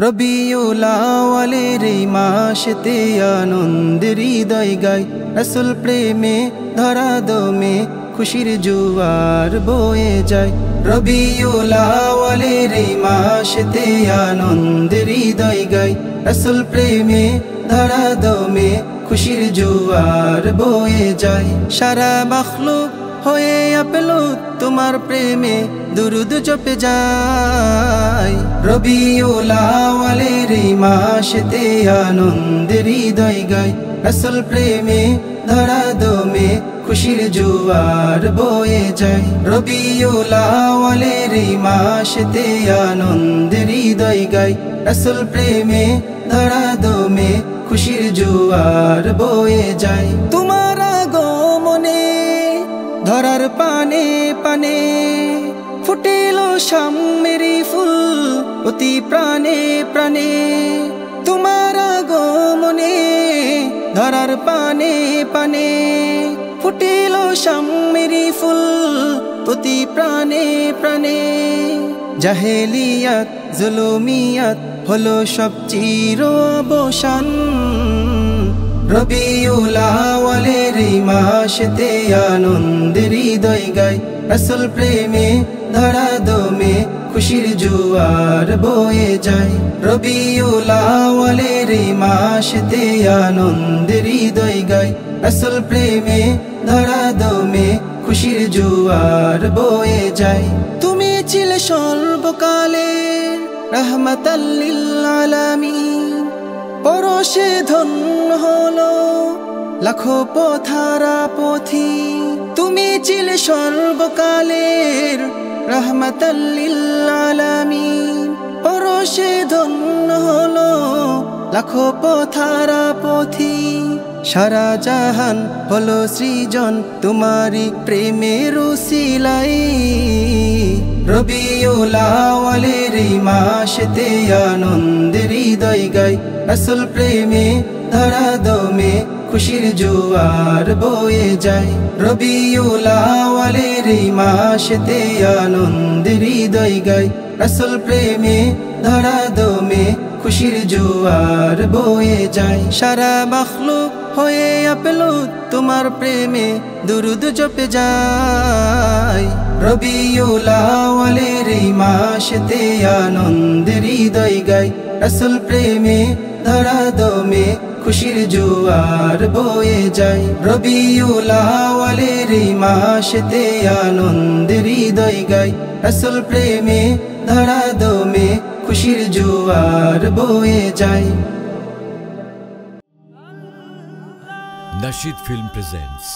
রবিউল আউয়ালের এই মাসেতে আনন্দের হৃদয় গায়, রাসূল প্রেমে ধরা দমে খুশির জোয়ার বয়ে যায়। রবিউল আউয়ালের এই মাসেতে আনন্দের হৃদয় গায়, রাসূল প্রেমে ধরা দমে খুশির জোয়ার বয়ে যায়। সারা মখলুক হয়ে আপেলুত তোমার প্রেমে দুরুদ জপে যায়। রবিউল আউয়ালের এই মাসেতে আনন্দের হৃদয় গায়, রাসূল প্রেমে ধরা দমে খুশির জোয়ার বয়ে যায়। রবিউল আউয়ালের এই মাসেতে আনন্দের হৃদয় গায়, রাসূল প্রেমে ধরা দমে খুশির জোয়ার বয়ে যায়। তোমার আগমনে ধরার পানে পানে ফুটিল শামেরি ফুল অতি প্রাণে প্রাণে। তোমার আগমনে ধরার পানে পানে ফুটিল শামেরি ফুল অতি প্রাণে প্রাণে। জাহেলিয়াত জুলুমিয়াত হলো সব চির অবসান। রবিউল আউয়ালের এই মাসেতে আনন্দের হৃদয় গায়, রাসূল প্রেমে ধরা দমে খুশির জোয়ার বয়ে যায়। রবিউল আউয়ালের এই মাসেতে আনন্দের হৃদয় গায়, রাসূল প্রেমে ধরা দমে খুশির জোয়ার বয়ে যায়। তুমি ছিলে সর্বকালে রাহমাতাল লিল আলামিন, পরশে ধন্য হলো লাখো পথারা পথি। তুমি ছিলে সর্বকালের রাহমাতাল লিল আলামিন, পরশে ধন্য হলো লাখো পথারা পথি। সারা জাহান হলো সৃজন তোমারি প্রেমের উসিলায়। রবিউল আউয়ালের এই মাসেতে আনন্দের হৃদয় গায়, রাসূল প্রেমে ধরা দমে খুশির জোয়ার বয়ে যায়। রবিউল আউয়ালের এই মাসেতে আনন্দের হৃদয় গায়, রাসূল প্রেমে ধরা দমে খুশির জোয়ার বয়ে যায়। সারা মখলুক হয়ে আপেলুত তোমার প্রেমে দুরুদ জপে যায়। রবিউল আউয়ালের এই মাসেতে আনন্দের হৃদয় গায়, রাসূল প্রেমে ধরা দমে খুশির জোয়ার বয়ে যায়। রবিউল আউয়ালের এই মাসেতে আনন্দের হৃদয় গায়, রাসূল প্রেমে ধরা দমে খুশির জোয়ার বয়ে যায়। Nasheed Film presents